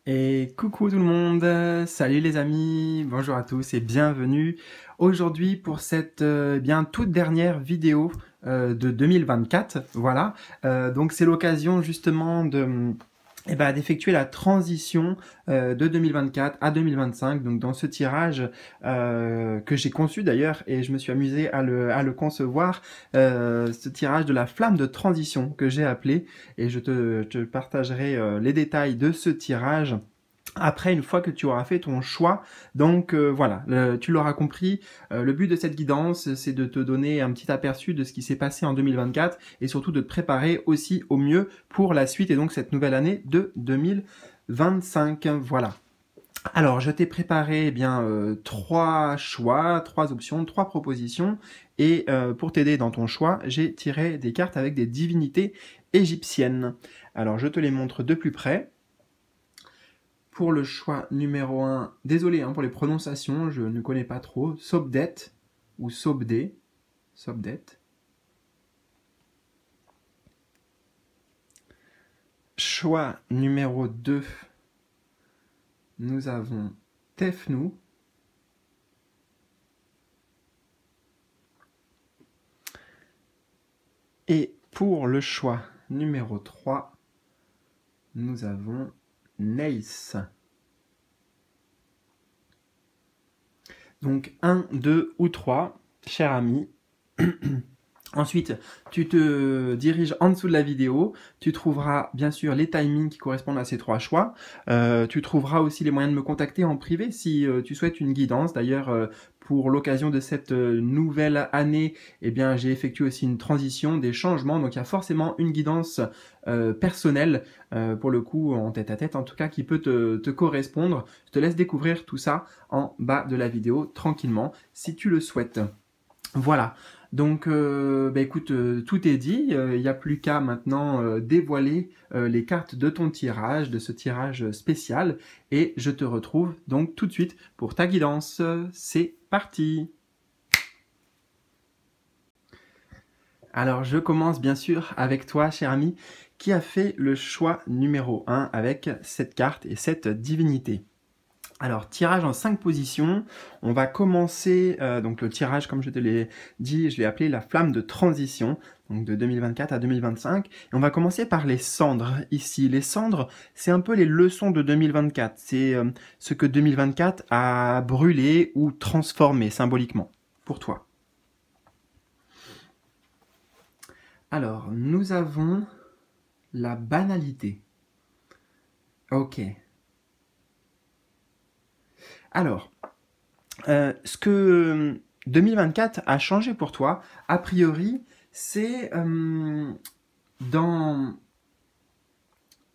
Et coucou tout le monde, salut les amis, bonjour à tous et bienvenue aujourd'hui pour cette bien toute dernière vidéo de 2024. Voilà, donc c'est l'occasion justement de d'effectuer la transition de 2024 à 2025. Donc dans ce tirage que j'ai conçu d'ailleurs et je me suis amusé à le concevoir, ce tirage de la flamme de transition que j'ai appelé, et te partagerai les détails de ce tirage après, une fois que tu auras fait ton choix. Donc voilà, tu l'auras compris, le but de cette guidance, c'est de te donner un petit aperçu de ce qui s'est passé en 2024 et surtout de te préparer aussi au mieux pour la suite et donc cette nouvelle année de 2025. Voilà. Alors, je t'ai préparé trois choix, trois options, trois propositions, et pour t'aider dans ton choix, j'ai tiré des cartes avec des divinités égyptiennes. Alors, je te les montre de plus près. Pour le choix numéro 1, désolé pour les prononciations, je ne connais pas trop, Sobdet ou Sobdé, Sobdet. Choix numéro 2, nous avons Tefnou. Et pour le choix numéro 3, nous avons Neis. Donc 1, 2 ou 3, cher ami. Ensuite, tu te diriges en dessous de la vidéo, tu trouveras bien sûr les timings qui correspondent à ces trois choix. Tu trouveras aussi les moyens de me contacter en privé si tu souhaites une guidance. D'ailleurs, pour l'occasion de cette nouvelle année, j'ai effectué aussi une transition, des changements. Donc il y a forcément une guidance personnelle, pour le coup en tête-à-tête en tout cas, qui peut te correspondre. Je te laisse découvrir tout ça en bas de la vidéo tranquillement si tu le souhaites. Voilà, donc écoute, tout est dit, il n'y a plus qu'à maintenant dévoiler les cartes de ton tirage, de ce tirage spécial, et je te retrouve donc tout de suite pour ta guidance. C'est parti! Alors je commence bien sûr avec toi, cher ami, qui a fait le choix numéro 1 avec cette carte et cette divinité. Alors, tirage en 5 positions. On va commencer, donc le tirage, comme je te l'ai dit, je l'ai appelé la flamme de transition, donc de 2024 à 2025. Et on va commencer par les cendres, ici. Les cendres, c'est un peu les leçons de 2024. C'est ce que 2024 a brûlé ou transformé symboliquement, pour toi. Alors, nous avons la banalité. Ok. Alors, ce que 2024 a changé pour toi, a priori, c'est dans,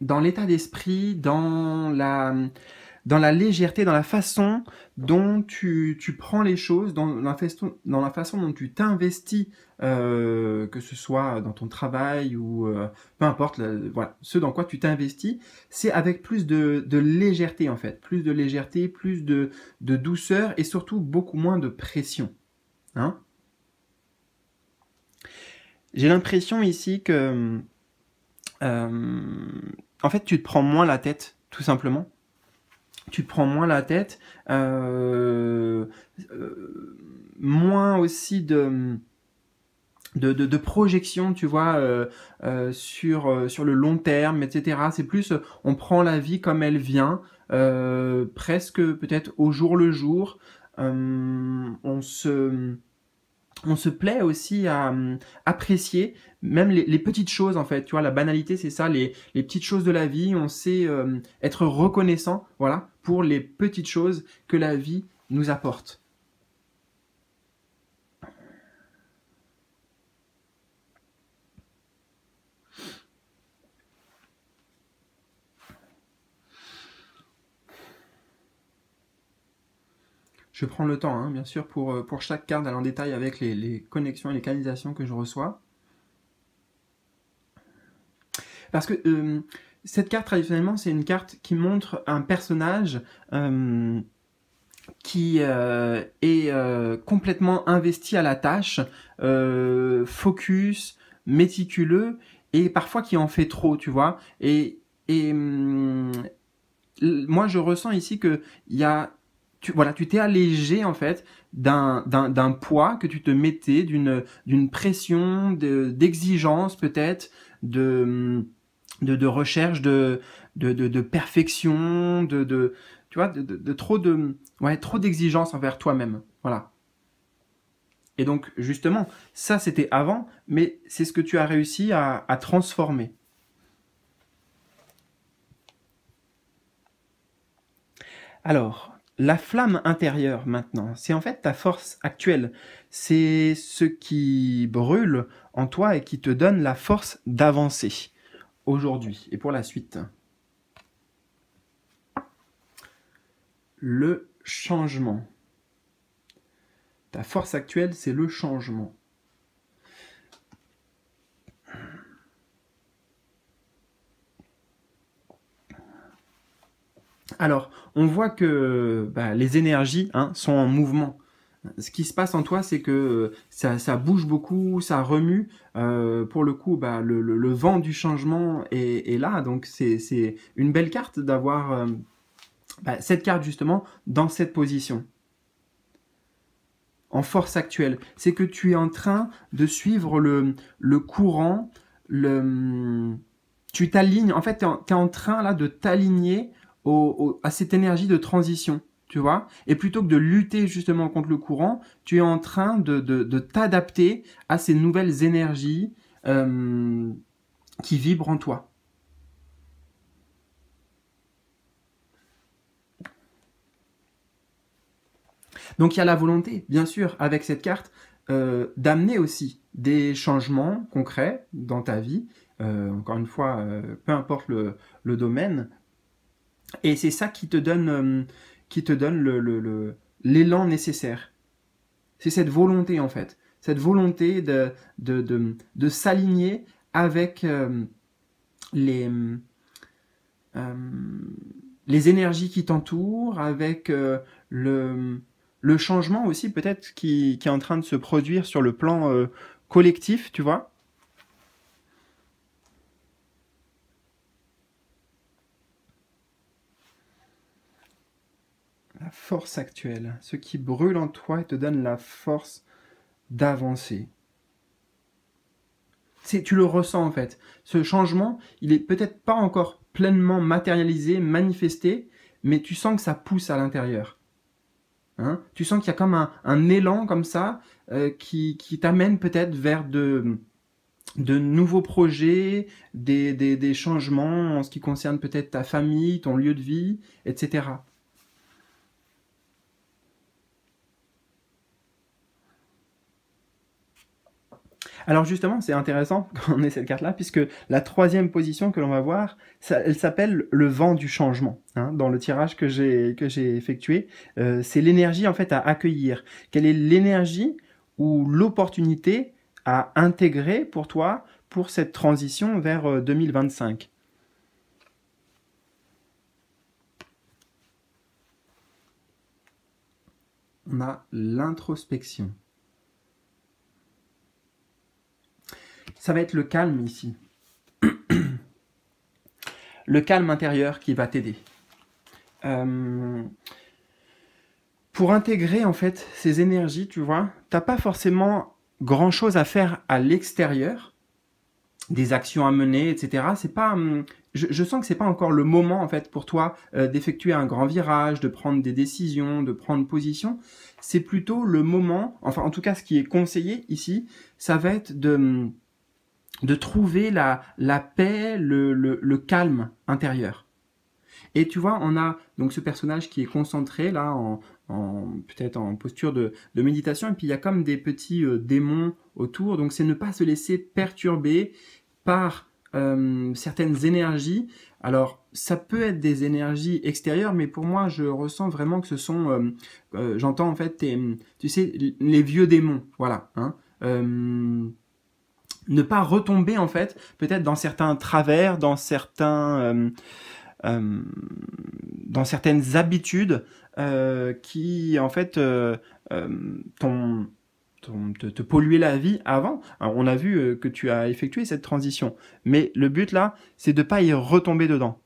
dans l'état d'esprit, dans la légèreté, dans la façon dont tu prends les choses, dans la façon dont tu t'investis, que ce soit dans ton travail ou peu importe, voilà, ce dans quoi tu t'investis, c'est avec plus de légèreté en fait, plus de légèreté, plus de douceur et surtout beaucoup moins de pression. Hein? J'ai l'impression ici que en fait tu te prends moins la tête, tout simplement. Tu te prends moins la tête, moins aussi de projection, tu vois, sur le long terme, etc. C'est plus, on prend la vie comme elle vient, presque peut-être au jour le jour. On se plaît aussi à apprécier même les petites choses en fait. Tu vois, la banalité, c'est ça, les petites choses de la vie. On sait être reconnaissant, voilà, pour les petites choses que la vie nous apporte. Je prends le temps, hein, bien sûr, pour chaque carte d'aller en détail avec les connexions et les canalisations que je reçois. Parce que cette carte, traditionnellement, c'est une carte qui montre un personnage qui est complètement investi à la tâche, focus, méticuleux, et parfois qui en fait trop, tu vois. Et moi je ressens ici que il y a, voilà, tu t'es allégé en fait d'un poids que tu te mettais, d'une pression, d'exigence peut-être, de recherche de perfection, tu vois, de trop ouais, trop d'exigence envers toi-même. Voilà. Et donc, justement, ça c'était avant, mais c'est ce que tu as réussi à transformer. Alors, la flamme intérieure maintenant, c'est en fait ta force actuelle. C'est ce qui brûle en toi et qui te donne la force d'avancer aujourd'hui et pour la suite. Le changement. Ta force actuelle, c'est le changement. Alors, on voit que les énergies sont en mouvement. Ce qui se passe en toi, c'est que ça bouge beaucoup, ça remue. Pour le coup, le vent du changement est là. Donc, c'est une belle carte d'avoir cette carte, justement, dans cette position. En force actuelle. C'est que tu es en train de suivre le courant, tu t'alignes. En fait, tu es en train là de t'aligner à cette énergie de transition, tu vois. Et plutôt que de lutter justement contre le courant, tu es en train de t'adapter à ces nouvelles énergies qui vibrent en toi. Donc il y a la volonté, bien sûr, avec cette carte, d'amener aussi des changements concrets dans ta vie. Encore une fois, peu importe le domaine. Et c'est ça qui te donne l'élan nécessaire. C'est cette volonté, en fait. Cette volonté de s'aligner avec euh, les énergies qui t'entourent, avec le changement aussi peut-être qui est en train de se produire sur le plan collectif, tu vois. La force actuelle, ce qui brûle en toi et te donne la force d'avancer. Tu le ressens en fait. Ce changement, il est peut-être pas encore pleinement matérialisé, manifesté, mais tu sens que ça pousse à l'intérieur. Hein, tu sens qu'il y a comme un élan comme ça qui t'amène peut-être vers de nouveaux projets, des changements en ce qui concerne peut-être ta famille, ton lieu de vie, etc. Alors justement, c'est intéressant quand on ait cette carte-là, puisque la troisième position que l'on va voir, elle s'appelle le vent du changement. Hein, dans le tirage que j'ai effectué, c'est l'énergie en fait à accueillir. Quelle est l'énergie ou l'opportunité à intégrer pour toi pour cette transition vers 2025? On a l'introspection. Ça va être le calme ici. Le calme intérieur qui va t'aider. Pour intégrer en fait ces énergies, tu vois, t'as pas forcément grand chose à faire à l'extérieur, des actions à mener, etc. C'est pas, je sens que c'est pas encore le moment en fait pour toi d'effectuer un grand virage, de prendre des décisions, de prendre position. C'est plutôt le moment, enfin en tout cas ce qui est conseillé ici, ça va être de trouver la paix, le calme intérieur. Et tu vois, on a donc ce personnage qui est concentré là, peut-être en posture de méditation, et puis il y a comme des petits démons autour, donc c'est ne pas se laisser perturber par certaines énergies. Alors, ça peut être des énergies extérieures, mais pour moi, je ressens vraiment que ce sont, j'entends en fait, tu sais, les vieux démons, voilà. Hein, ne pas retomber en fait, peut-être dans certains travers, dans certaines habitudes qui en fait te polluer la vie avant. Alors, on a vu que tu as effectué cette transition, mais le but là, c'est de pas y retomber dedans.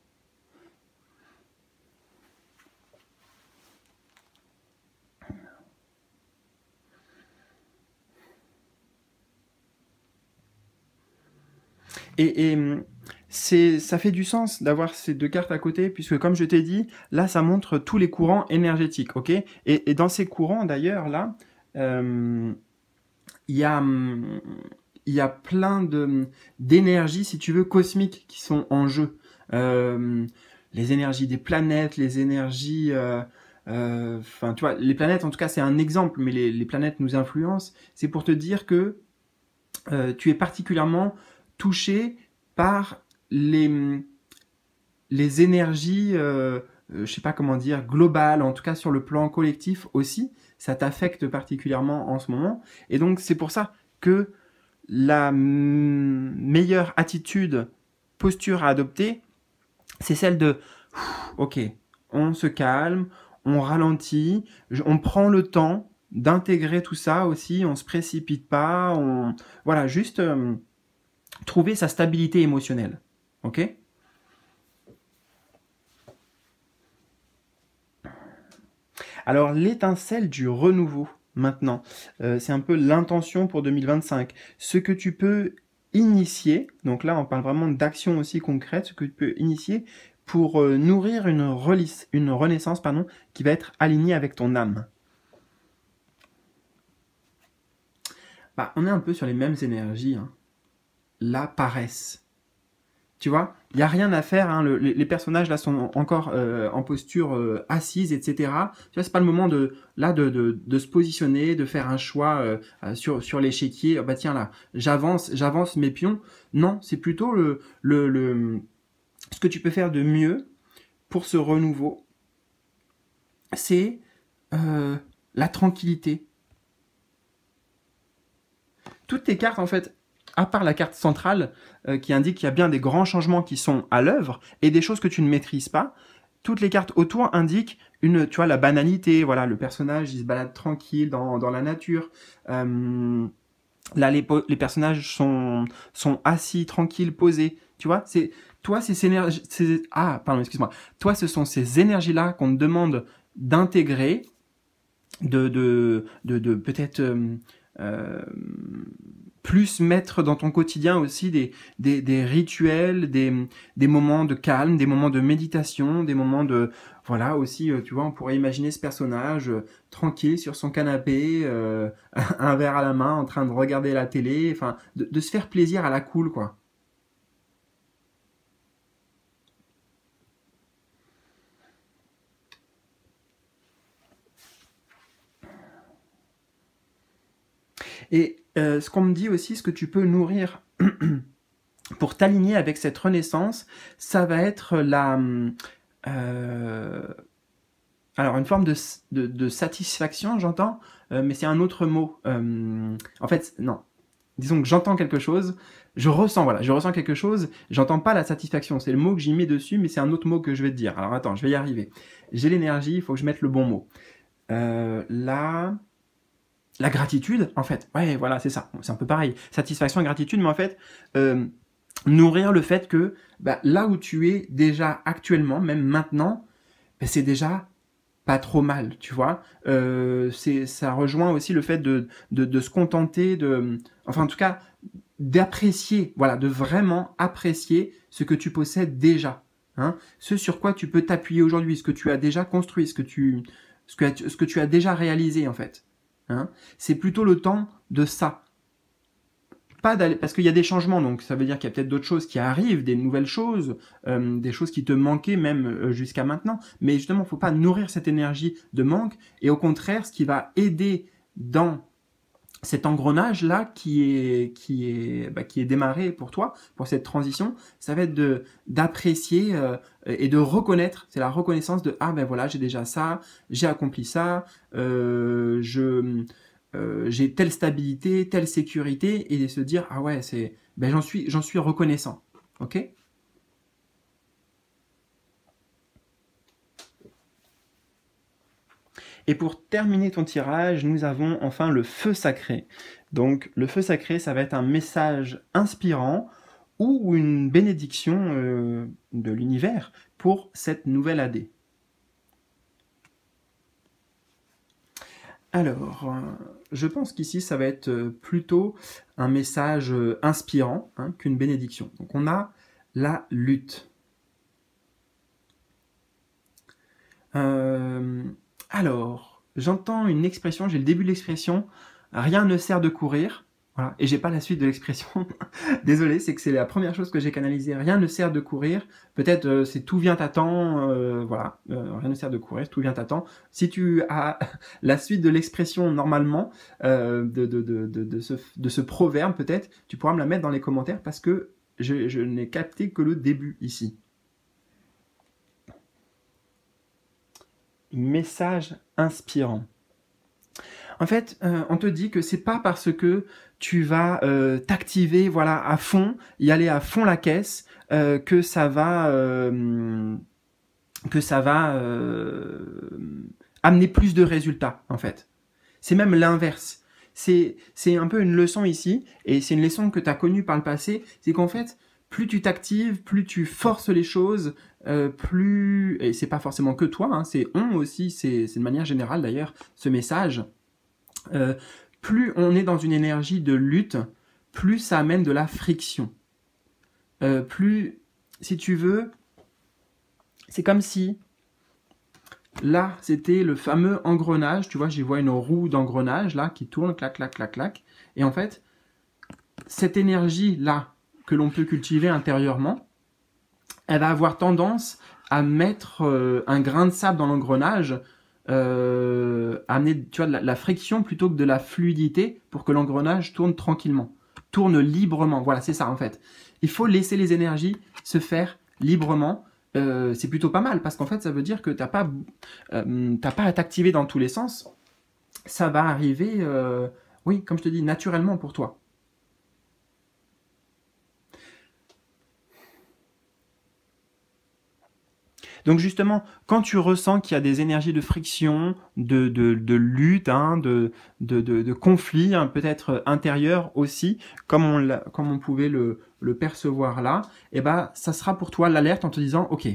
ça fait du sens d'avoir ces deux cartes à côté, puisque comme je t'ai dit, là, ça montre tous les courants énergétiques, ok? Et dans ces courants, d'ailleurs, là, euh, il y a, il y a plein d'énergies, si tu veux, cosmiques qui sont en jeu. Euh, les énergies des planètes, les énergies... Enfin, tu vois, les planètes, en tout cas, c'est un exemple, mais les planètes nous influencent. C'est pour te dire que tu es particulièrement touché par les énergies, je sais pas comment dire, globales, en tout cas sur le plan collectif aussi, ça t'affecte particulièrement en ce moment. Et donc c'est pour ça que la meilleure attitude, posture à adopter, c'est celle de, ok, on se calme, on ralentit, on prend le temps d'intégrer tout ça aussi, on se précipite pas, voilà, juste trouver sa stabilité émotionnelle, ok? Alors, l'étincelle du renouveau, maintenant, c'est un peu l'intention pour 2025. Ce que tu peux initier, donc là, on parle vraiment d'actions aussi concrètes, ce que tu peux initier pour nourrir une renaissance pardon, qui va être alignée avec ton âme. Bah, on est un peu sur les mêmes énergies, hein. La paresse. Tu vois, il n'y a rien à faire, hein, les personnages là sont encore en posture assise, etc. Tu vois, c'est pas le moment de se positionner, de faire un choix sur l'échiquier. Oh, bah tiens là, j'avance mes pions. Non, c'est plutôt ce que tu peux faire de mieux pour ce renouveau, c'est la tranquillité. Toutes tes cartes en fait, à part la carte centrale qui indique qu'il y a bien des grands changements qui sont à l'œuvre et des choses que tu ne maîtrises pas, toutes les cartes autour indiquent tu vois, la banalité. Voilà, le personnage il se balade tranquille dans la nature. Là, les personnages sont assis, tranquilles, posés. Tu vois, toi, ces énergies, pardon, excuse-moi. Toi, ce sont ces énergies-là qu'on te demande d'intégrer, de peut-être plus mettre dans ton quotidien aussi des rituels, des moments de calme, des moments de méditation, des moments de... Voilà, aussi, tu vois, on pourrait imaginer ce personnage tranquille sur son canapé, un verre à la main, en train de regarder la télé, enfin, de se faire plaisir à la cool, quoi. Et ce qu'on me dit aussi, ce que tu peux nourrir pour t'aligner avec cette renaissance, ça va être euh, alors une forme de satisfaction, j'entends, mais c'est un autre mot. En fait, non. Disons que j'entends quelque chose, je ressens quelque chose, j'entends pas la satisfaction, c'est le mot que j'y mets dessus, mais c'est un autre mot que je vais te dire. Alors attends, je vais y arriver. J'ai l'énergie, il faut que je mette le bon mot. La gratitude, en fait, ouais, voilà, c'est ça. C'est un peu pareil. Satisfaction et gratitude, mais en fait, nourrir le fait que bah, là où tu es déjà actuellement, même maintenant, bah, c'est déjà pas trop mal, tu vois. Ça rejoint aussi le fait de se contenter, enfin en tout cas, d'apprécier, voilà, de vraiment apprécier ce que tu possèdes déjà. Hein, ce sur quoi tu peux t'appuyer aujourd'hui, ce que tu as déjà construit, ce que tu as déjà réalisé en fait. Hein, c'est plutôt le temps de ça. Pas d'aller, parce qu'il y a des changements, donc ça veut dire qu'il y a peut-être d'autres choses qui arrivent, des nouvelles choses, des choses qui te manquaient même jusqu'à maintenant. Mais justement, il ne faut pas nourrir cette énergie de manque. Et au contraire, ce qui va aider dans cet engrenage-là qui est démarré pour toi, pour cette transition, ça va être d'apprécier et de reconnaître, c'est la reconnaissance de ah ben voilà, j'ai déjà ça, j'ai accompli ça, j'ai telle stabilité, telle sécurité, et de se dire ah ouais, ben j'en suis reconnaissant. Ok? Et pour terminer ton tirage, nous avons enfin le feu sacré. Donc le feu sacré, ça va être un message inspirant ou une bénédiction de l'univers pour cette nouvelle année. Alors, je pense qu'ici, ça va être plutôt un message inspirant hein, qu'une bénédiction. Donc, on a la lutte. Alors, j'entends une expression, j'ai le début de l'expression, rien ne sert de courir. Voilà, et j'ai pas la suite de l'expression. Désolé, c'est que c'est la première chose que j'ai canalisée. Rien ne sert de courir. Peut-être c'est tout vient à temps. Voilà, rien ne sert de courir, tout vient à temps. Si tu as la suite de l'expression normalement de ce proverbe, peut-être, tu pourras me la mettre dans les commentaires parce que je n'ai capté que le début ici. Message inspirant. En fait, on te dit que c'est pas parce que tu vas t'activer voilà à fond, y aller à fond la caisse, que ça va amener plus de résultats en fait. C'est même l'inverse. C'est un peu une leçon ici, et c'est une leçon que tu as connue par le passé, c'est qu'en fait, plus tu t'actives, plus tu forces les choses, plus... Et c'est pas forcément que toi, hein, c'est on aussi, c'est de manière générale d'ailleurs, ce message. Plus on est dans une énergie de lutte, plus ça amène de la friction. Plus, si tu veux, c'est comme si... Là, c'était le fameux engrenage. Tu vois, j'y vois une roue d'engrenage là qui tourne, clac, clac, clac, clac. Et en fait, cette énergie-là que l'on peut cultiver intérieurement, elle va avoir tendance à mettre un grain de sable dans l'engrenage, amener tu vois, de la friction plutôt que de la fluidité pour que l'engrenage tourne tranquillement, tourne librement. Voilà, c'est ça en fait. Il faut laisser les énergies se faire librement. C'est plutôt pas mal parce qu'en fait ça veut dire que t'as pas à t'activer dans tous les sens, ça va arriver oui comme je te dis naturellement pour toi. Donc justement, quand tu ressens qu'il y a des énergies de friction, de lutte, hein, de conflit, hein, peut-être intérieur aussi, comme on pouvait le percevoir là, et ben, ça sera pour toi l'alerte en te disant, ok,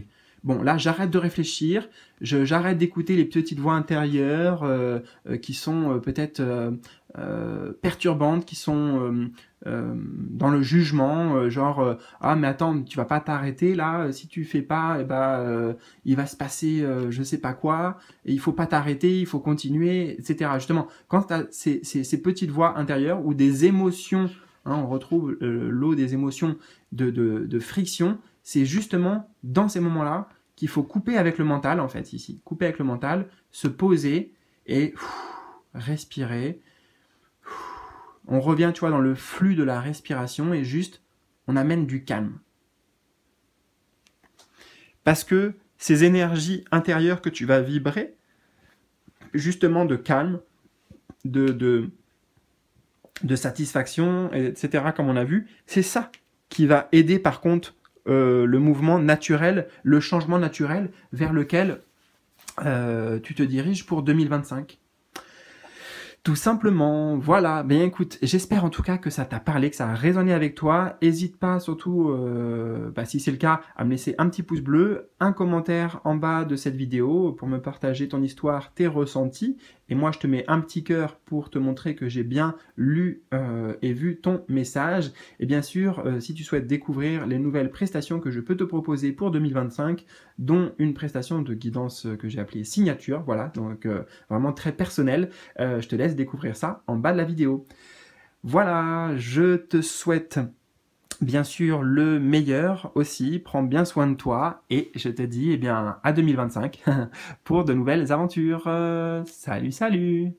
bon là j'arrête de réfléchir, j'arrête d'écouter les petites voix intérieures qui sont peut-être perturbantes, qui sont dans le jugement, genre ah mais attends tu vas pas t'arrêter là, si tu fais pas, eh ben, il va se passer je sais pas quoi, et il faut pas t'arrêter, il faut continuer, etc. Justement, quand tu as ces petites voix intérieures ou des émotions, hein, on retrouve l'eau des émotions de friction, c'est justement dans ces moments-là qu'il faut couper avec le mental, en fait, ici. Couper avec le mental, se poser et respirer. On revient, tu vois, dans le flux de la respiration et juste, on amène du calme. Parce que ces énergies intérieures que tu vas vibrer, justement de calme, de satisfaction, etc., comme on a vu, c'est ça qui va aider par contre le mouvement naturel, le changement naturel vers lequel tu te diriges pour 2025. Tout simplement, voilà. Bien écoute, j'espère en tout cas que ça t'a parlé, que ça a résonné avec toi. N'hésite pas surtout, si c'est le cas, à me laisser un petit pouce bleu, un commentaire en bas de cette vidéo pour me partager ton histoire, tes ressentis. Et moi, je te mets un petit cœur pour te montrer que j'ai bien lu et vu ton message. Et bien sûr, si tu souhaites découvrir les nouvelles prestations que je peux te proposer pour 2025, dont une prestation de guidance que j'ai appelée signature, voilà, donc vraiment très personnelle, je te laisse découvrir ça en bas de la vidéo. Voilà, je te souhaite bien sûr le meilleur aussi, prends bien soin de toi et je te dis eh bien à 2025 pour de nouvelles aventures. Salut, salut!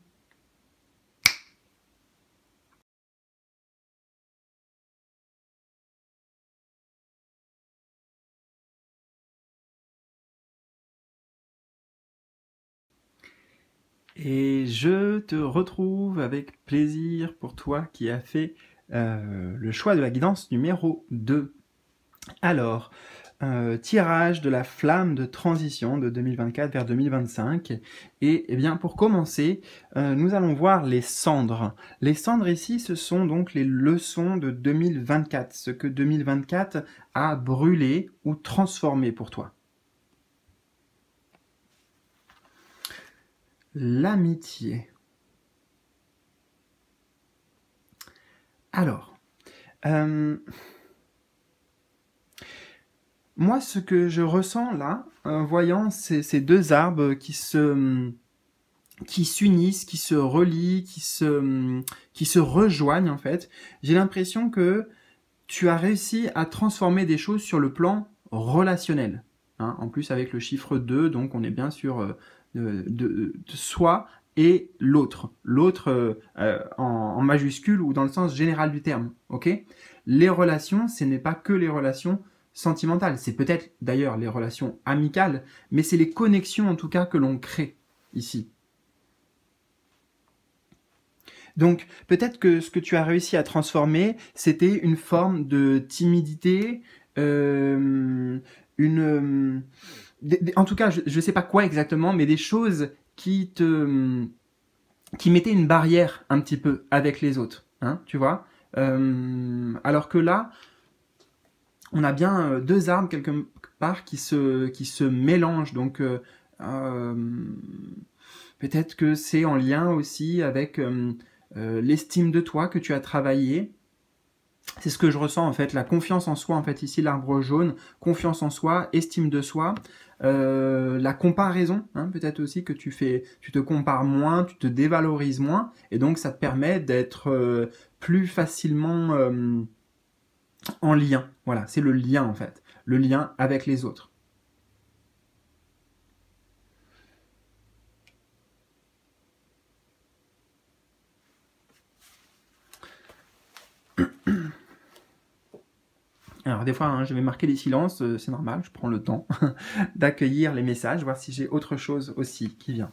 Et je te retrouve avec plaisir pour toi qui as fait le choix de la guidance numéro 2. Alors, tirage de la flamme de transition de 2024 vers 2025. Et eh bien, pour commencer, nous allons voir les cendres. Les cendres ici, ce sont donc les leçons de 2024, ce que 2024 a brûlé ou transformé pour toi. L'amitié. Alors, euh, moi, ce que je ressens là, en voyant ces deux arbres qui s'unissent, qui se relient, qui se rejoignent en fait, j'ai l'impression que tu as réussi à transformer des choses sur le plan relationnel. Hein, en plus avec le chiffre 2, donc on est bien sur de soi et l'autre. L'autre en majuscule ou dans le sens général du terme. Ok. Les relations, ce n'est pas que les relations sentimentales. C'est peut-être d'ailleurs les relations amicales, mais c'est les connexions en tout cas que l'on crée ici. Donc peut-être que ce que tu as réussi à transformer, c'était une forme de timidité, euh, en tout cas, je ne sais pas quoi exactement, mais des choses qui mettaient une barrière un petit peu avec les autres, hein, tu vois. Alors que là, on a bien deux arbres quelque part qui se mélangent, donc euh, peut-être que c'est en lien aussi avec l'estime de toi que tu as travaillé. C'est ce que je ressens en fait, la confiance en soi en fait ici l'arbre jaune, confiance en soi, estime de soi, la comparaison, hein, peut-être aussi que tu te compares moins, tu te dévalorises moins, et donc ça te permet d'être plus facilement en lien. Voilà, c'est le lien en fait, le lien avec les autres. Alors des fois, hein, je vais marquer des silences, c'est normal, je prends le temps d'accueillir les messages, voir si j'ai autre chose aussi qui vient.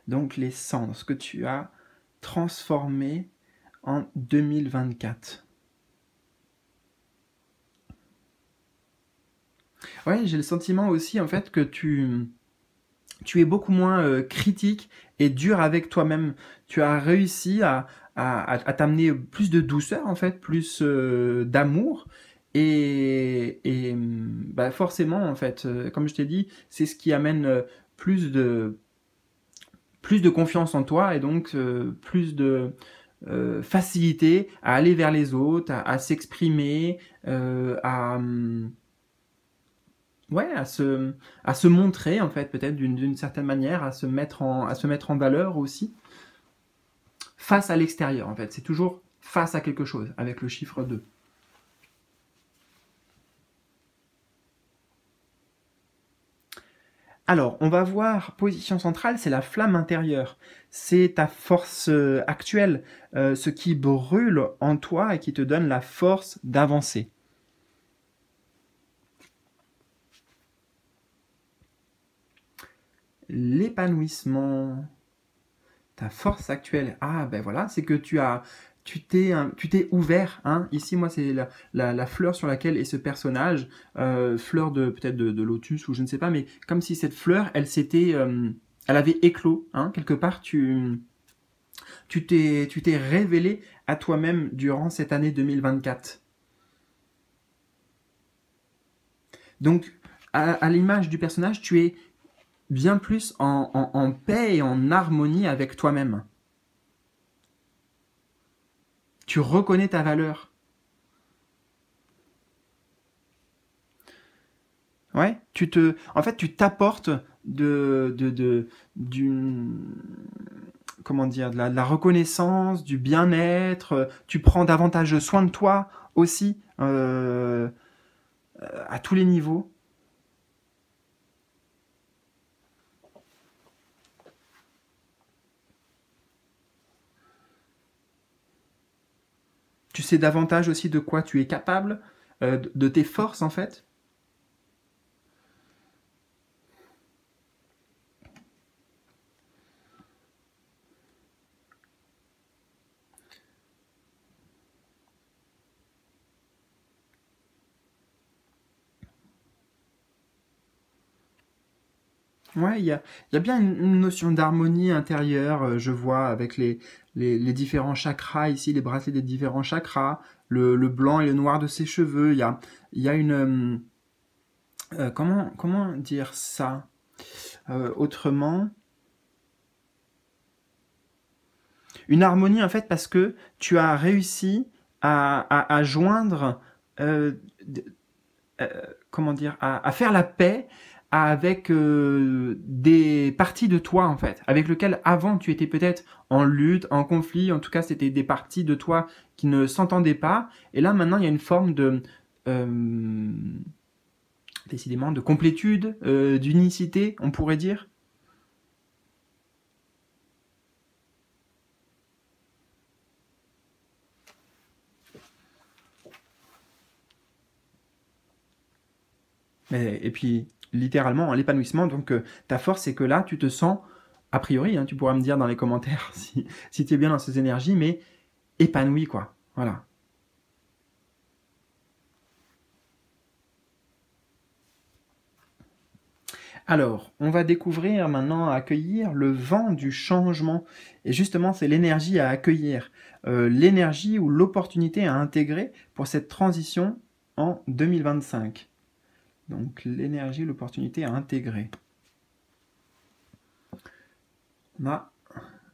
Donc les cendres, ce que tu as transformé en 2024. Ouais, j'ai le sentiment aussi en fait que tu es beaucoup moins critique et dur avec toi-même. Tu as réussi à t'amener plus de douceur en fait, plus d'amour. Bah forcément en fait, comme je t'ai dit, c'est ce qui amène plus de, plus de confiance en toi et donc plus de facilité à aller vers les autres, à s'exprimer, ouais, à se montrer en fait, peut-être d'une certaine manière, à se mettre en valeur aussi, face à l'extérieur en fait. C'est toujours face à quelque chose avec le chiffre 2. Alors, on va voir position centrale, c'est la flamme intérieure. C'est ta force actuelle, ce qui brûle en toi et qui te donne la force d'avancer. L'épanouissement, ta force actuelle. Ah ben voilà, c'est que tu t'es ouvert. Hein. Ici, moi, c'est la fleur sur laquelle est ce personnage, fleur de peut-être de lotus ou je ne sais pas, mais comme si cette fleur, elle avait éclos. Hein. Quelque part, tu t'es révélé à toi-même durant cette année 2024. Donc, à l'image du personnage, tu es bien plus en paix et en harmonie avec toi-même. Tu reconnais ta valeur. Ouais, en fait, tu t'apportes d'une, comment dire, de la reconnaissance, du bien-être. Tu prends davantage soin de toi aussi à tous les niveaux. Tu sais davantage aussi de quoi tu es capable, de tes forces en fait. Ouais, il y a bien une notion d'harmonie intérieure, je vois, avec les différents chakras ici, les bracelets des différents chakras, le blanc et le noir de ses cheveux. Il y a une... comment dire ça autrement? une harmonie en fait parce que tu as réussi à joindre, d- comment dire, à faire la paix avec des parties de toi en fait, avec lesquelles avant tu étais peut-être en lutte, en conflit, en tout cas c'était des parties de toi qui ne s'entendaient pas, et là maintenant il y a une forme de euh, décidément de complétude, d'unicité, on pourrait dire. Et puis, littéralement, l'épanouissement. Donc, ta force, c'est que là, tu te sens, a priori, hein, tu pourras me dire dans les commentaires si tu es bien dans ces énergies, mais épanoui, quoi. Voilà. Alors, on va découvrir maintenant à accueillir le vent du changement. Et justement, c'est l'énergie à accueillir. L'énergie ou l'opportunité à intégrer pour cette transition en 2025. Donc, l'énergie, l'opportunité à intégrer. On a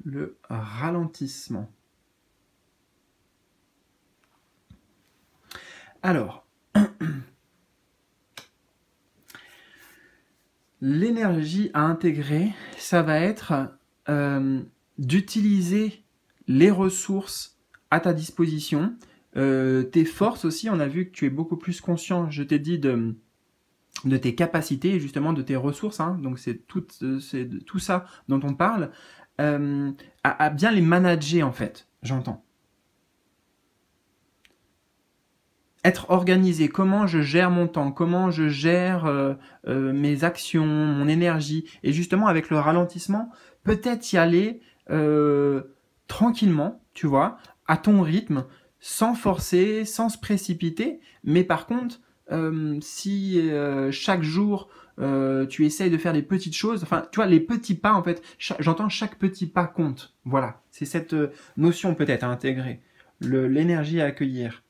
le ralentissement. Alors, l'énergie à intégrer, ça va être d'utiliser les ressources à ta disposition, tes forces aussi. On a vu que tu es beaucoup plus conscient, je t'ai dit, de tes capacités et justement de tes ressources. Hein. Donc c'est tout ça dont on parle. À bien les manager en fait, j'entends. Être organisé, comment je gère mon temps, comment je gère mes actions, mon énergie. Et justement, avec le ralentissement, peut-être y aller tranquillement, tu vois, à ton rythme, sans forcer, sans se précipiter. Mais par contre, si chaque jour, tu essayes de faire des petites choses, enfin, tu vois, les petits pas, en fait, j'entends chaque petit pas compte. Voilà, c'est cette notion peut-être à intégrer, l'énergie à accueillir.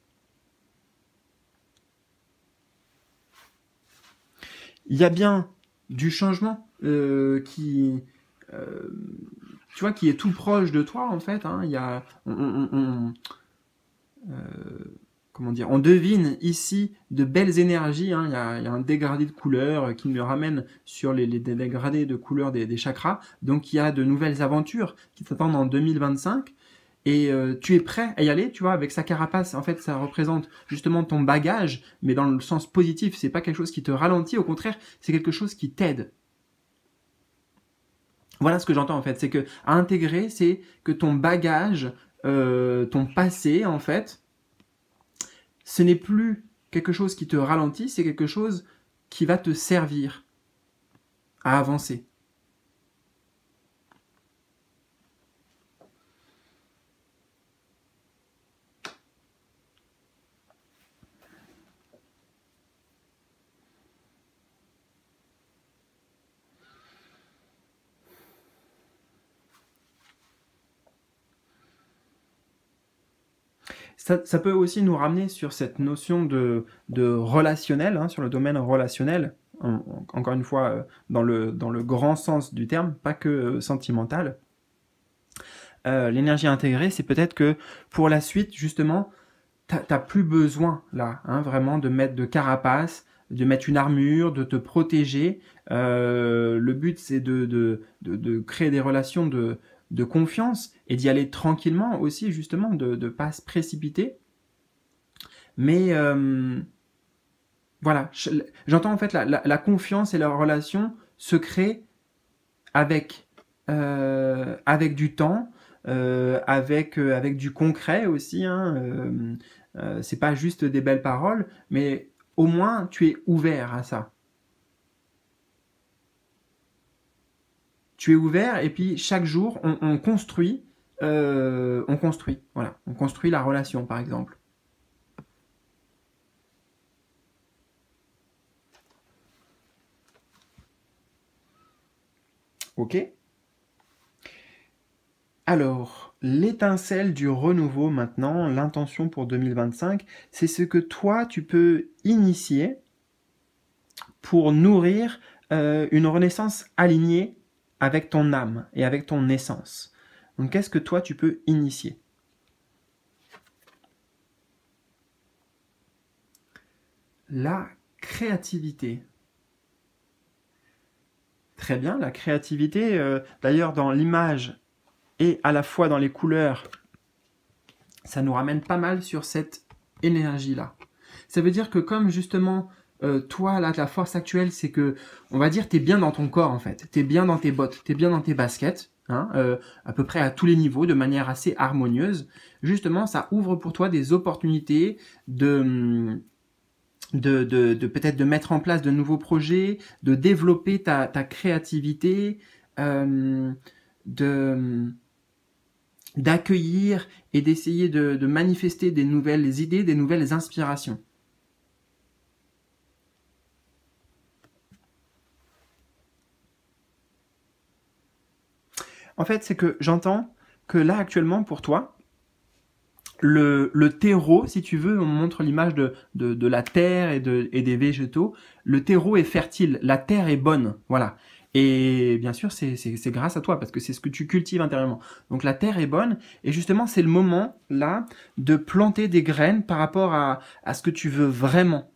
Il y a bien du changement euh, tu vois, qui est tout proche de toi en fait. Hein. Il y a, comment dire, on devine ici de belles énergies. Hein. Il y a un dégradé de couleurs qui me ramène sur les dégradés de couleurs des chakras. Donc il y a de nouvelles aventures qui t'attendent en 2025. Et tu es prêt à y aller, tu vois, avec sa carapace. En fait, ça représente justement ton bagage, mais dans le sens positif. C'est pas quelque chose qui te ralentit, au contraire, c'est quelque chose qui t'aide. Voilà ce que j'entends en fait, c'est que à intégrer, c'est que ton bagage, ton passé, en fait, ce n'est plus quelque chose qui te ralentit, c'est quelque chose qui va te servir à avancer. Ça peut aussi nous ramener sur cette notion de relationnel, hein, sur le domaine relationnel, encore une fois, dans le grand sens du terme, pas que sentimental. L'énergie intégrée, c'est peut-être que pour la suite, justement, t'as plus besoin, là, hein, vraiment, de mettre de carapace, de mettre une armure, de te protéger. Le but, c'est de créer des relations de confiance et d'y aller tranquillement aussi, justement, de ne pas se précipiter. Mais voilà, j'entends en fait la confiance et la relation se créent avec, avec du temps, avec du concret aussi. Hein, c'est pas juste des belles paroles, mais au moins tu es ouvert à ça. Tu es ouvert et puis chaque jour on construit, voilà, on construit la relation par exemple. Ok. Alors, l'étincelle du renouveau maintenant, l'intention pour 2025, c'est ce que toi tu peux initier pour nourrir une renaissance alignée avec ton âme et avec ton essence. Donc, qu'est-ce que toi, tu peux initier? La créativité. Très bien, la créativité, d'ailleurs, dans l'image et à la fois dans les couleurs, ça nous ramène pas mal sur cette énergie-là. Ça veut dire que comme justement, toi, là, ta force actuelle, c'est que, on va dire, tu es bien dans ton corps, en fait. Tu es bien dans tes bottes, tu es bien dans tes baskets, hein, à peu près à tous les niveaux, de manière assez harmonieuse. Justement, ça ouvre pour toi des opportunités peut-être de mettre en place de nouveaux projets, de développer ta créativité, d'accueillir et d'essayer de manifester des nouvelles idées, des nouvelles inspirations. En fait, c'est que j'entends que là, actuellement, pour toi, le terreau, si tu veux, on montre l'image de la terre et des végétaux. Le terreau est fertile, la terre est bonne, voilà. Et bien sûr, c'est grâce à toi, parce que c'est ce que tu cultives intérieurement. Donc la terre est bonne, et justement, c'est le moment, là, de planter des graines par rapport à ce que tu veux vraiment.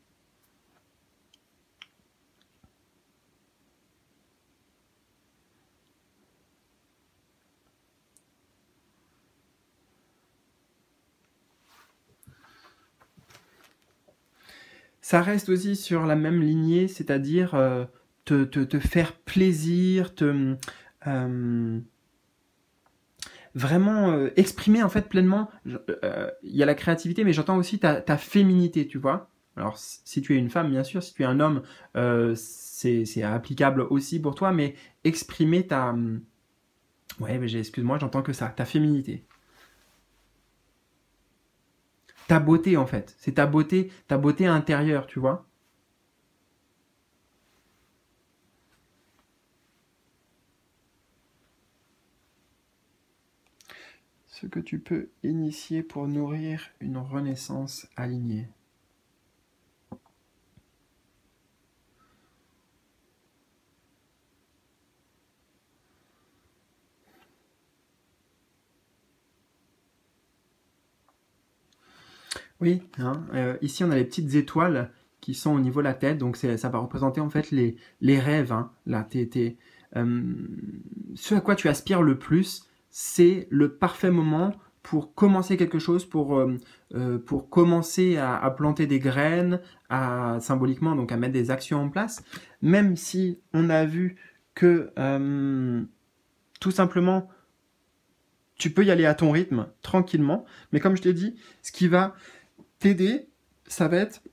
Ça reste aussi sur la même lignée, c'est-à-dire te faire plaisir, vraiment exprimer en fait pleinement. Il y a la créativité, mais j'entends aussi ta féminité, tu vois. Alors, si tu es une femme, bien sûr, si tu es un homme, c'est applicable aussi pour toi, mais exprimer ta... Ouais, mais excuse-moi, j'entends que ça, ta féminité. Ta beauté, en fait. C'est ta beauté intérieure, tu vois. Ce que tu peux initier pour nourrir une renaissance alignée. Oui, hein, ici on a les petites étoiles qui sont au niveau de la tête, donc ça va représenter en fait les rêves. Hein. Là, ce à quoi tu aspires le plus, c'est le parfait moment pour commencer quelque chose, pour commencer à planter des graines, symboliquement donc à mettre des actions en place, même si on a vu que tout simplement tu peux y aller à ton rythme, tranquillement, mais comme je t'ai dit, ce qui va t'aider, ça va être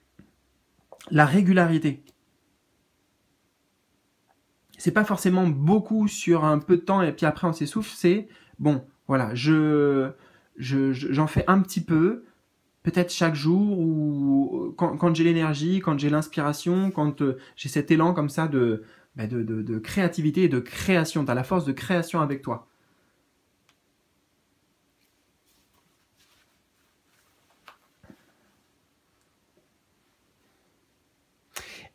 la régularité. C'est pas forcément beaucoup sur un peu de temps et puis après on s'essouffle, c'est bon, voilà, j'en fais un petit peu, peut-être chaque jour ou quand j'ai l'énergie, quand j'ai l'inspiration, quand j'ai cet élan comme ça de créativité et de création. Tu as la force de création avec toi.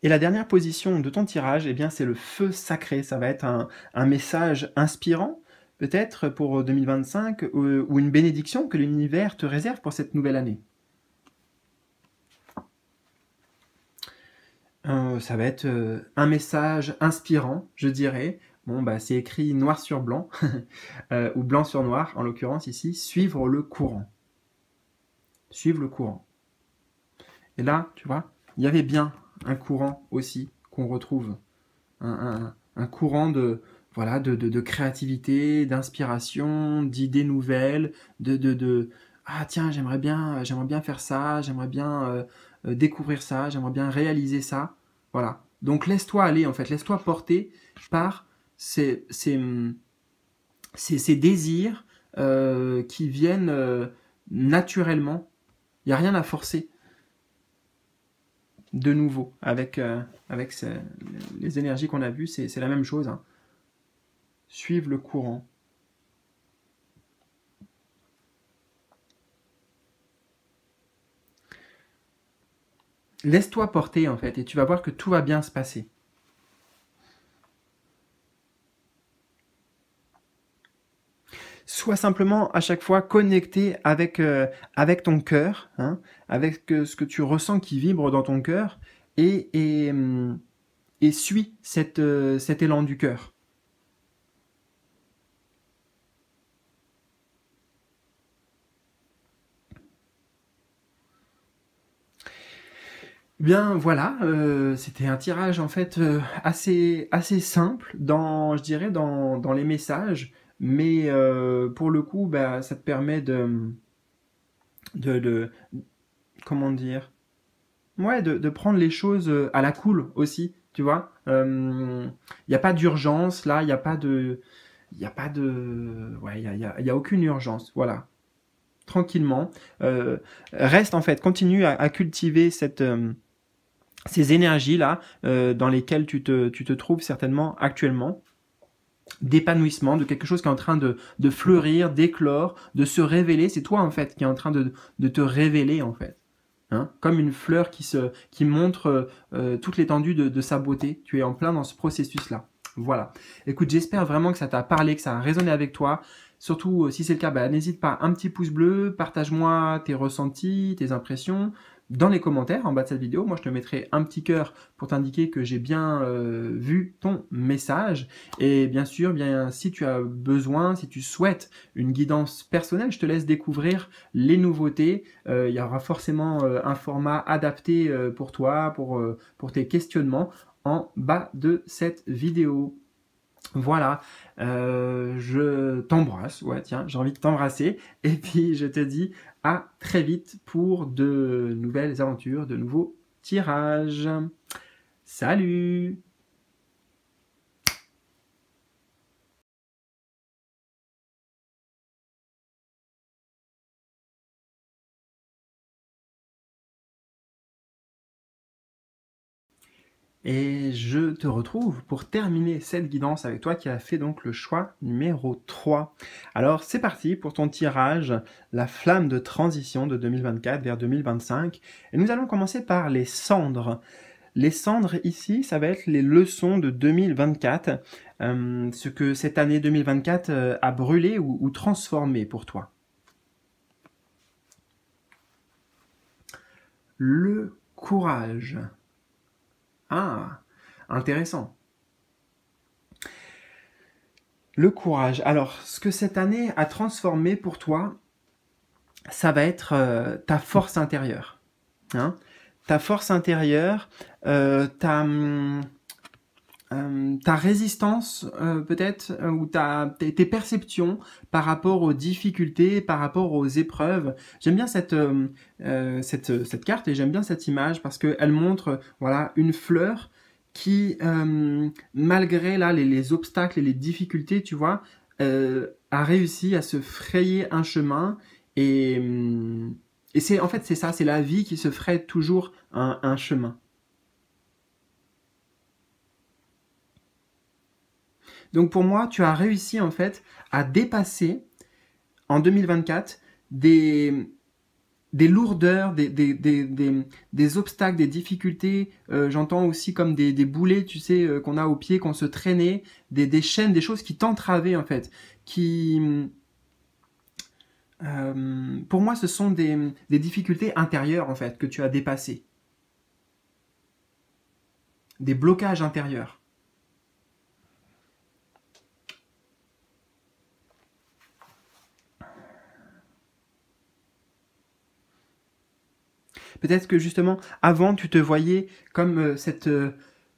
Et la dernière position de ton tirage, eh bien, c'est le feu sacré. Ça va être un message inspirant, peut-être pour 2025, ou une bénédiction que l'univers te réserve pour cette nouvelle année. Ça va être un message inspirant, je dirais. Bon, bah, c'est écrit noir sur blanc, ou blanc sur noir, en l'occurrence ici, suivre le courant. Suivre le courant. Et là, tu vois, il y avait bien un courant aussi qu'on retrouve. Un courant voilà, de créativité, d'inspiration, d'idées nouvelles, ah tiens, j'aimerais bien faire ça, j'aimerais bien découvrir ça, j'aimerais bien réaliser ça. Voilà. Donc laisse-toi aller, en fait, laisse-toi porter par ces désirs qui viennent naturellement. Il n'y a rien à forcer de nouveau avec les énergies qu'on a vues, c'est la même chose. Hein. Suivre le courant. Laisse-toi porter en fait et tu vas voir que tout va bien se passer. sois simplement à chaque fois connecté avec ton cœur, hein, avec ce que tu ressens qui vibre dans ton cœur, et suis cet élan du cœur. Bien voilà, c'était un tirage en fait assez simple je dirais dans les messages, mais pour le coup, bah, ça te permet de comment dire, ouais, de prendre les choses à la cool aussi, tu vois. Il n'y a pas d'urgence là, il y a pas de, ouais, il y a aucune urgence, voilà. Tranquillement, reste en fait, continue à cultiver ces énergies-là dans lesquelles tu te trouves certainement actuellement, d'épanouissement, de quelque chose qui est en train de fleurir, d'éclore, de se révéler. C'est toi en fait qui est en train de te révéler en fait. Hein, comme une fleur qui montre toute l'étendue de sa beauté. Tu es en plein dans ce processus-là. Voilà. Écoute, j'espère vraiment que ça t'a parlé, que ça a résonné avec toi. Surtout, si c'est le cas, bah, n'hésite pas, un petit pouce bleu, partage-moi tes ressentis, tes impressions dans les commentaires en bas de cette vidéo. Moi, je te mettrai un petit cœur pour t'indiquer que j'ai bien vu ton message. Et bien sûr, bien, si tu as besoin, si tu souhaites une guidance personnelle, je te laisse découvrir les nouveautés. Il y aura forcément un format adapté pour toi, pour tes questionnements en bas de cette vidéo. Voilà, je t'embrasse, ouais tiens, j'ai envie de t'embrasser, et puis je te dis à très vite pour de nouvelles aventures, de nouveaux tirages. Salut! Et je te retrouve pour terminer cette guidance avec toi qui a fait donc le choix numéro 3. Alors c'est parti pour ton tirage, la flamme de transition de 2024 vers 2025. Et nous allons commencer par les cendres. Les cendres ici, ça va être les leçons de 2024, ce que cette année 2024 a brûlé ou transformé pour toi. Le courage. Ah, intéressant. Le courage. Alors, ce que cette année a transformé pour toi, ça va être ta force intérieure. Hein, ta force intérieure, ta résistance peut-être, ou tes perceptions par rapport aux difficultés, par rapport aux épreuves. J'aime bien cette carte et j'aime bien cette image parce qu'elle montre voilà, une fleur qui, malgré là, les obstacles et les difficultés, tu vois, a réussi à se frayer un chemin et c'est en fait c'est ça, c'est la vie qui se fraye toujours un chemin. Donc pour moi, tu as réussi en fait à dépasser en 2024 des lourdeurs, des obstacles, des difficultés. J'entends aussi comme des boulets, tu sais, qu'on a au pied, qu'on se traînait, des chaînes, des choses qui t'entravaient en fait. Pour moi, ce sont des difficultés intérieures en fait que tu as dépassées. Des blocages intérieurs. Peut-être que justement, avant, tu te voyais comme cette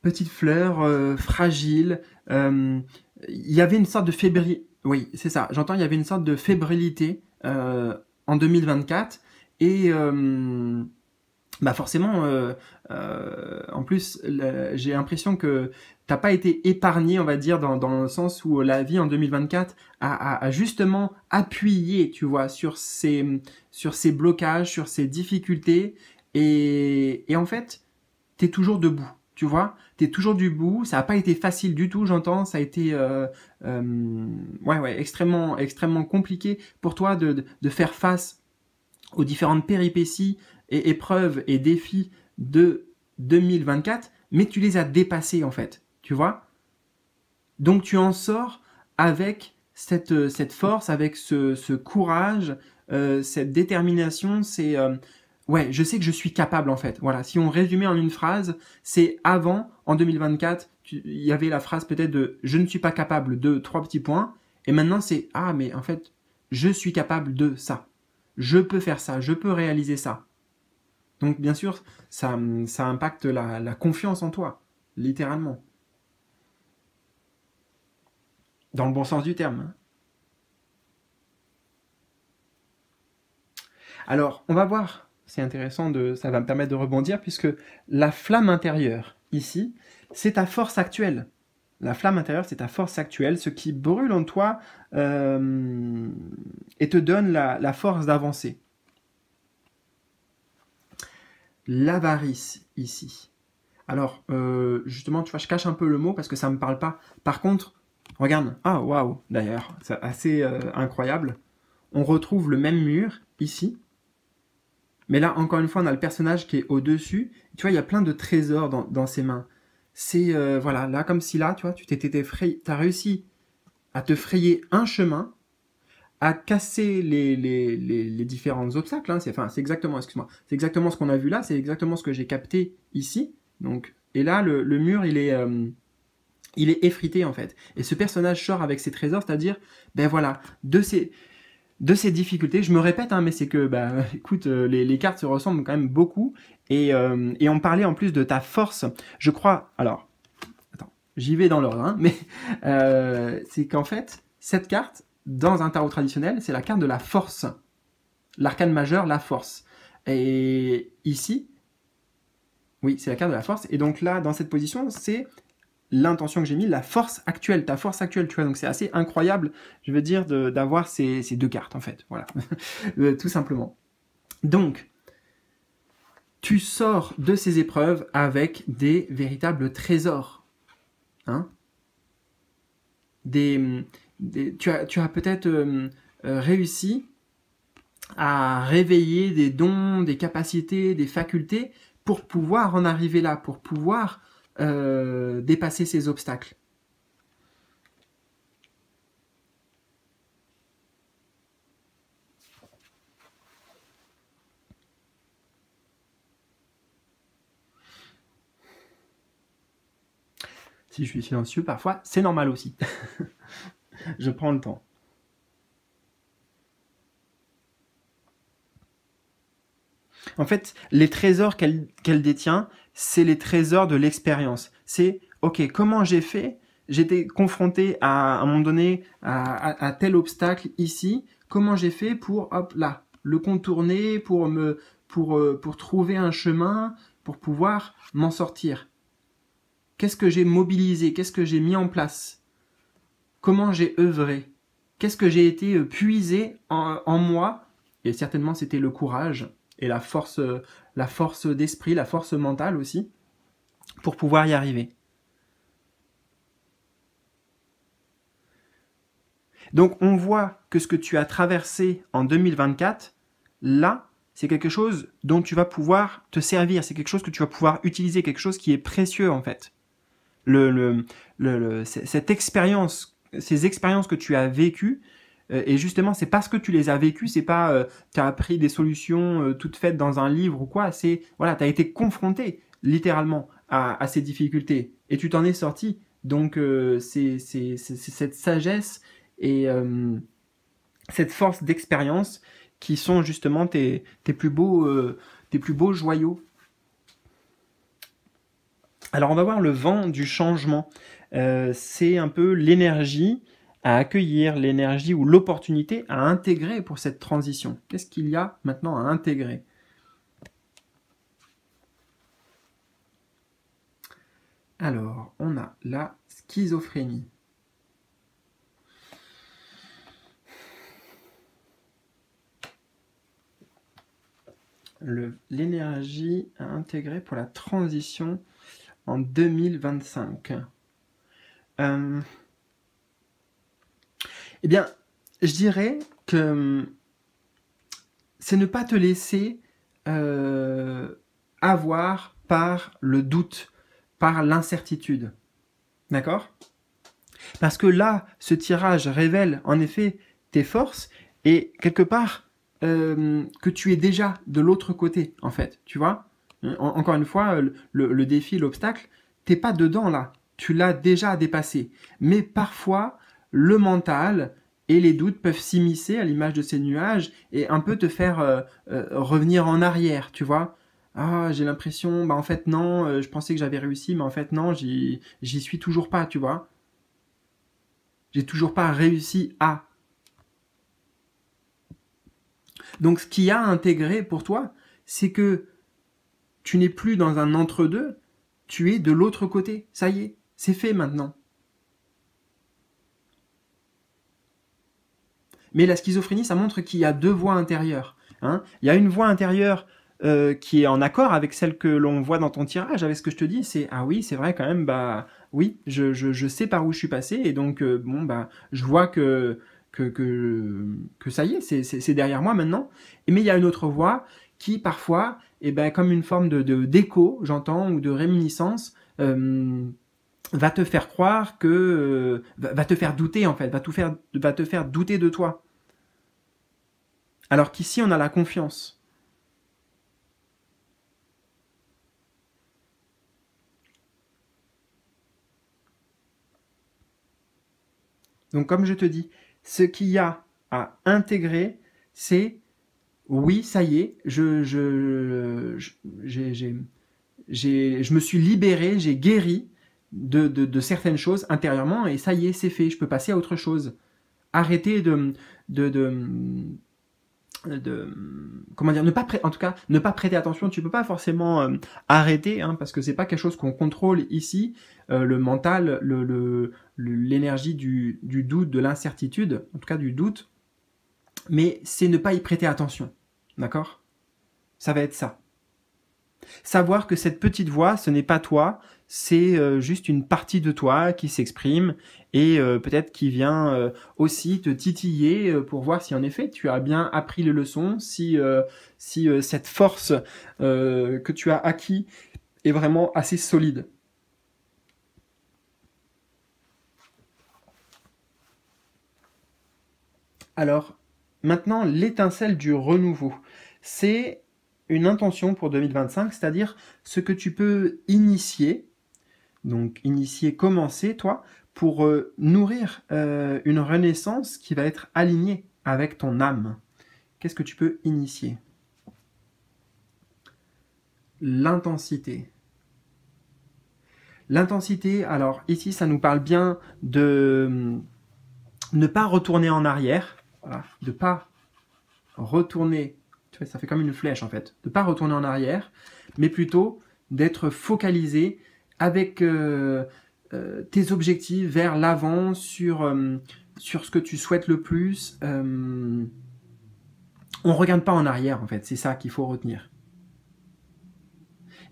petite fleur fragile. Il y avait une sorte de fébrilité. Oui, c'est ça. J'entends, il y avait une sorte de fébrilité en 2024. Et bah forcément, en plus, j'ai l'impression que t'as pas été épargné, on va dire, dans le sens où la vie en 2024 a justement appuyé, tu vois, sur ces blocages, sur ces difficultés. Et en fait, t'es toujours debout, tu vois, t'es toujours debout. Ça n'a pas été facile du tout, j'entends. Ça a été ouais, extrêmement compliqué pour toi de faire face aux différentes péripéties et épreuves et défis de 2024, mais tu les as dépassés en fait, tu vois. Donc tu en sors avec cette force, avec ce courage, cette détermination, c'est ouais, je sais que je suis capable en fait. Voilà, si on résumait en une phrase, c'est avant, en 2024, il y avait la phrase peut-être de je ne suis pas capable de 3 petits points, et maintenant c'est ah mais en fait, je suis capable de ça. Je peux faire ça, je peux réaliser ça. Donc bien sûr, ça impacte la confiance en toi, littéralement. Dans le bon sens du terme, hein. Alors, on va voir. C'est intéressant, ça va me permettre de rebondir, puisque la flamme intérieure, ici, c'est ta force actuelle. La flamme intérieure, c'est ta force actuelle, ce qui brûle en toi et te donne la force d'avancer. L'avarice, ici. Alors, justement, tu vois, je cache un peu le mot parce que ça ne me parle pas. Par contre, regarde. Ah, waouh, d'ailleurs, c'est assez incroyable. On retrouve le même mur, ici. Mais là, encore une fois, on a le personnage qui est au-dessus. Tu vois, il y a plein de trésors dans ses mains. C'est, voilà, là, comme si là, tu vois, t'as réussi à te frayer un chemin, à casser les différents obstacles. Hein. C'est exactement, excuse-moi, c'est exactement ce qu'on a vu là, c'est exactement ce que j'ai capté ici. Donc, et là, le mur, il est effrité, en fait. Et ce personnage sort avec ses trésors, c'est-à-dire, ben voilà, de ces difficultés. Je me répète, hein, mais c'est que, bah, écoute, les cartes se ressemblent quand même beaucoup. Et on parlait en plus de ta force. Je crois, alors, attends, j'y vais dans l'ordre, hein, mais c'est qu'en fait, cette carte, dans un tarot traditionnel, c'est la carte de la force. L'arcane majeur, la force. Et ici, oui, c'est la carte de la force. Et donc là, dans cette position, c'est l'intention que j'ai mis, la force actuelle, ta force actuelle, tu vois. Donc c'est assez incroyable, je veux dire, d'avoir ces deux cartes, en fait. Voilà, tout simplement. Donc, tu sors de ces épreuves avec des véritables trésors. Hein, tu as peut-être réussi à réveiller des dons, des capacités, des facultés pour pouvoir en arriver là, pour pouvoir dépasser ces obstacles. Si je suis silencieux, parfois, c'est normal aussi. Je prends le temps. En fait, les trésors qu'elle détient, c'est les trésors de l'expérience. C'est, ok, comment j'ai fait? J'étais confronté à un moment donné à tel obstacle ici. Comment j'ai fait pour, hop, là, le contourner, pour trouver un chemin, pour pouvoir m'en sortir? Qu'est-ce que j'ai mobilisé? Qu'est-ce que j'ai mis en place? Comment j'ai œuvré? Qu'est-ce que j'ai été puisé en moi? Et certainement, c'était le courage et la force d'esprit, la force mentale aussi, pour pouvoir y arriver. Donc, on voit que ce que tu as traversé en 2024, là, c'est quelque chose dont tu vas pouvoir te servir, c'est quelque chose que tu vas pouvoir utiliser, quelque chose qui est précieux en fait. Cette expérience, ces expériences que tu as vécues, et justement, c'est parce que tu les as vécues, c'est pas tu as appris des solutions toutes faites dans un livre ou quoi, c'est voilà, tu as été confronté littéralement à ces difficultés et tu t'en es sorti. Donc c'est cette sagesse et cette force d'expérience qui sont justement tes plus beaux joyaux. Alors on va voir le vent du changement. C'est un peu l'énergie à accueillir, l'énergie ou l'opportunité à intégrer pour cette transition. Qu'est-ce qu'il y a maintenant à intégrer? Alors, on a la schizophrénie. L'énergie à intégrer pour la transition en 2025. Eh bien, je dirais que c'est ne pas te laisser avoir par le doute, par l'incertitude. D'accord? Parce que là, ce tirage révèle en effet tes forces et quelque part que tu es déjà de l'autre côté, en fait, tu vois. Encore une fois, le défi, l'obstacle, t'es pas dedans là, tu l'as déjà dépassé. Mais parfois, le mental et les doutes peuvent s'immiscer à l'image de ces nuages et un peu te faire revenir en arrière, tu vois. Ah, j'ai l'impression, bah en fait non, je pensais que j'avais réussi, mais en fait non, j'y suis toujours pas, tu vois. J'ai toujours pas réussi à. Donc ce qu'il y a à intégrer pour toi, c'est que tu n'es plus dans un entre-deux, tu es de l'autre côté. Ça y est, c'est fait maintenant. Mais la schizophrénie, ça montre qu'il y a deux voix intérieures. Hein. Il y a une voix intérieure qui est en accord avec celle que l'on voit dans ton tirage, avec ce que je te dis, c'est ah oui, c'est vrai quand même, bah oui, je sais par où je suis passé, et donc bon, bah je vois que ça y est, c'est derrière moi maintenant. Mais il y a une autre voix qui parfois, eh ben, comme une forme d'écho, j'entends, ou de réminiscence, va te faire croire que va te faire douter en fait, va te faire douter de toi. Alors qu'ici on a la confiance. Donc comme je te dis, ce qu'il y a à intégrer, c'est oui, ça y est, je me suis libéré, j'ai guéri de certaines choses intérieurement et ça y est, c'est fait, je peux passer à autre chose. Arrêter de, de, de comment dire, en tout cas, ne pas prêter attention. Tu peux pas forcément arrêter, hein, parce que c'est pas quelque chose qu'on contrôle ici. Le mental, l'énergie du doute, de l'incertitude, en tout cas du doute, mais c'est ne pas y prêter attention. D'accord? Ça va être ça. Savoir que cette petite voix, ce n'est pas toi, c'est juste une partie de toi qui s'exprime et peut-être qui vient aussi te titiller pour voir si en effet tu as bien appris les leçons, si cette force que tu as acquis est vraiment assez solide. Alors, maintenant, l'étincelle du renouveau. C'est une intention pour 2025, c'est-à-dire ce que tu peux initier, donc initier, commencer, toi, pour nourrir une renaissance qui va être alignée avec ton âme. Qu'est-ce que tu peux initier? L'intensité. L'intensité, alors ici, ça nous parle bien de ne pas retourner en arrière, voilà, de pas retourner, tu vois, ça fait comme une flèche en fait, de pas retourner en arrière, mais plutôt d'être focalisé avec tes objectifs vers l'avant, sur ce que tu souhaites le plus. On regarde pas en arrière en fait, c'est ça qu'il faut retenir.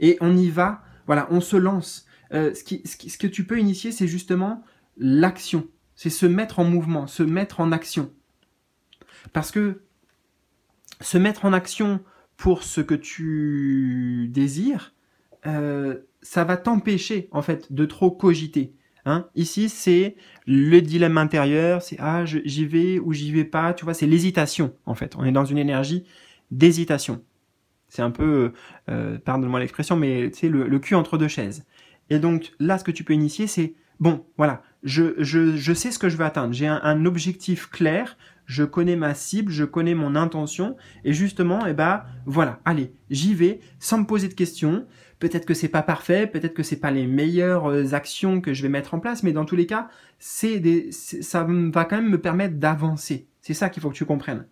Et on y va, voilà, on se lance. Ce que tu peux initier, c'est justement l'action. C'est se mettre en mouvement, se mettre en action. Parce que se mettre en action pour ce que tu désires, ça va t'empêcher en fait de trop cogiter. Hein. Ici, c'est le dilemme intérieur, c'est ah j'y vais ou j'y vais pas, tu vois, c'est l'hésitation en fait. On est dans une énergie d'hésitation. C'est un peu, pardonne-moi l'expression, mais c'est le cul entre deux chaises. Et donc là, ce que tu peux initier, c'est bon, voilà, je sais ce que je veux atteindre. J'ai un objectif clair, je connais ma cible, je connais mon intention, et justement, eh ben, voilà, allez, j'y vais, sans me poser de questions. Peut-être que c'est pas parfait, peut-être que c'est pas les meilleures actions que je vais mettre en place, mais dans tous les cas, ça va quand même me permettre d'avancer. C'est ça qu'il faut que tu comprennes.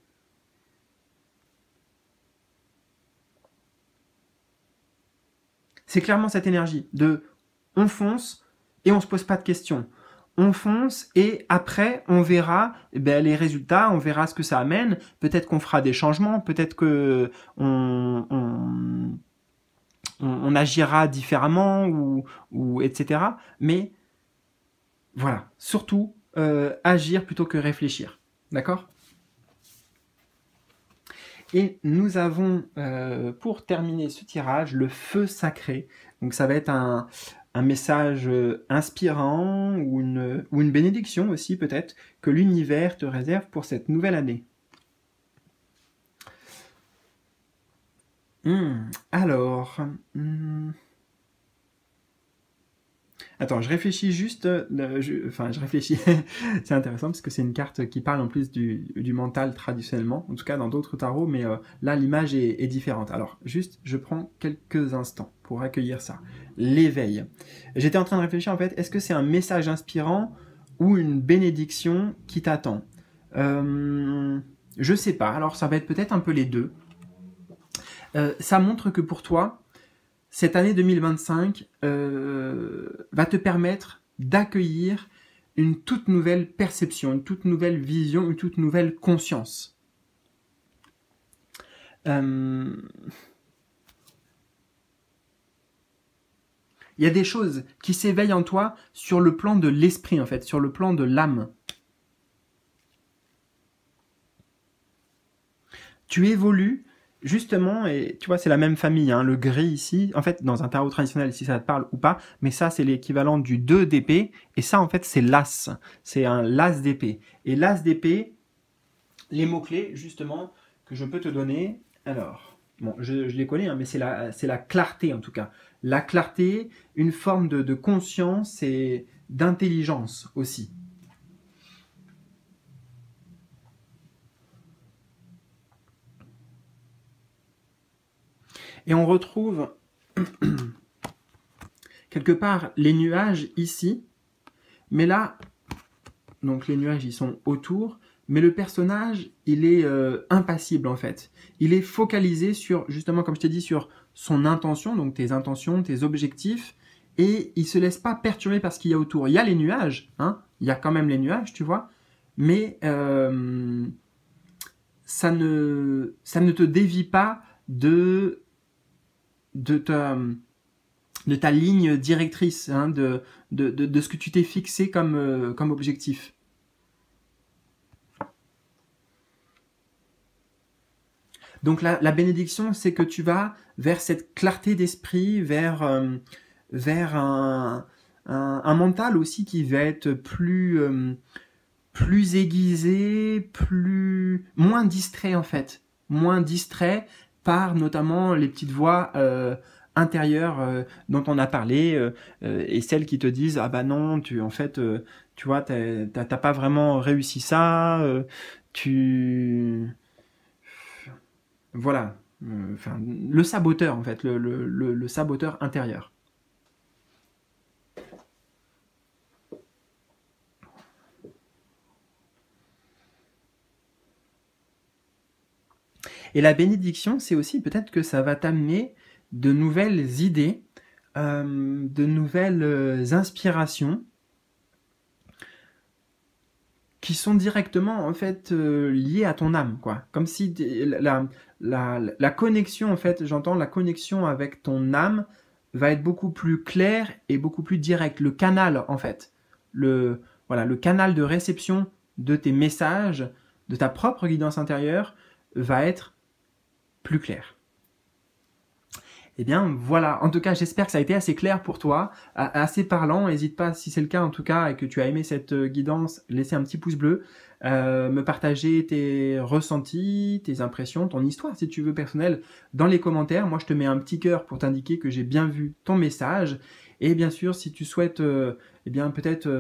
C'est clairement cette énergie de on fonce et on se pose pas de questions. On fonce et après on verra les résultats, on verra ce que ça amène. Peut-être qu'on fera des changements, peut-être que on agira différemment ou etc. Mais voilà, surtout agir plutôt que réfléchir. D'accord? Et nous avons, pour terminer ce tirage, le feu sacré. Donc ça va être un message inspirant ou une bénédiction aussi peut-être que l'univers te réserve pour cette nouvelle année. Alors, attends, je réfléchis juste, je réfléchis, c'est intéressant parce que c'est une carte qui parle en plus du mental traditionnellement, en tout cas dans d'autres tarots, mais là l'image est différente. Alors, juste, je prends quelques instants pour accueillir ça. L'éveil. J'étais en train de réfléchir en fait, est-ce que c'est un message inspirant ou une bénédiction qui t'attend? Je sais pas, alors ça va être peut-être un peu les deux. Ça montre que pour toi, cette année 2025 va te permettre d'accueillir une toute nouvelle perception, une toute nouvelle vision, une toute nouvelle conscience. Il y a des choses qui s'éveillent en toi sur le plan de l'esprit, en fait, sur le plan de l'âme. Tu évolues justement, et tu vois, c'est la même famille, hein, le gris ici, en fait, dans un tarot traditionnel, si ça te parle ou pas, mais ça, c'est l'équivalent du 2 d'épée, et ça, en fait, c'est l'as, c'est un l'as d'épée. Et l'as d'épée, les mots-clés, justement, que je peux te donner, alors, bon, je les connais, hein, mais c'est la clarté, en tout cas. La clarté, une forme de conscience et d'intelligence aussi. Et on retrouve quelque part les nuages ici, mais là, donc les nuages ils sont autour, mais le personnage il est impassible en fait. Il est focalisé sur, justement comme je t'ai dit, sur son intention, donc tes intentions, tes objectifs, et il se laisse pas perturber par ce qu'il y a autour. Il y a les nuages, hein, il y a quand même les nuages, tu vois, mais ça ne te dévie pas de ta ligne directrice, hein, de ce que tu t'es fixé comme objectif. Donc la bénédiction, c'est que tu vas vers cette clarté d'esprit, vers un mental aussi qui va être plus aiguisé, moins distrait en fait. Moins distrait par notamment les petites voix intérieures dont on a parlé et celles qui te disent ah bah non, tu vois, t'as pas vraiment réussi ça, voilà, le saboteur en fait, le saboteur intérieur. Et la bénédiction, c'est aussi peut-être que ça va t'amener de nouvelles idées, de nouvelles inspirations qui sont directement en fait liées à ton âme, quoi. Comme si la connexion, en fait, j'entends la connexion avec ton âme va être beaucoup plus claire et beaucoup plus directe. Le canal, en fait, voilà, le canal de réception de tes messages, de ta propre guidance intérieure, va être plus clair. Eh bien voilà, en tout cas j'espère que ça a été assez clair pour toi, assez parlant. N'hésite pas, si c'est le cas en tout cas et que tu as aimé cette guidance, laisser un petit pouce bleu, me partager tes ressentis, tes impressions, ton histoire si tu veux personnelle dans les commentaires. Moi je te mets un petit cœur pour t'indiquer que j'ai bien vu ton message. Et bien sûr si tu souhaites eh bien peut-être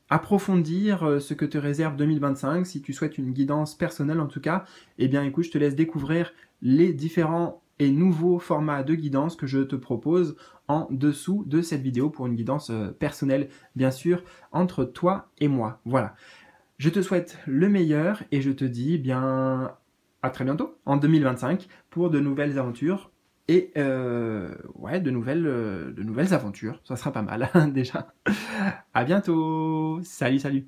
approfondir ce que te réserve 2025, si tu souhaites une guidance personnelle en tout cas, eh bien écoute, je te laisse découvrir les différents et nouveaux formats de guidance que je te propose en dessous de cette vidéo pour une guidance personnelle, bien sûr, entre toi et moi. Voilà. Je te souhaite le meilleur et je te dis bien à très bientôt, en 2025, pour de nouvelles aventures. Et ouais, de nouvelles aventures. Ça sera pas mal, déjà. À bientôt. Salut, salut.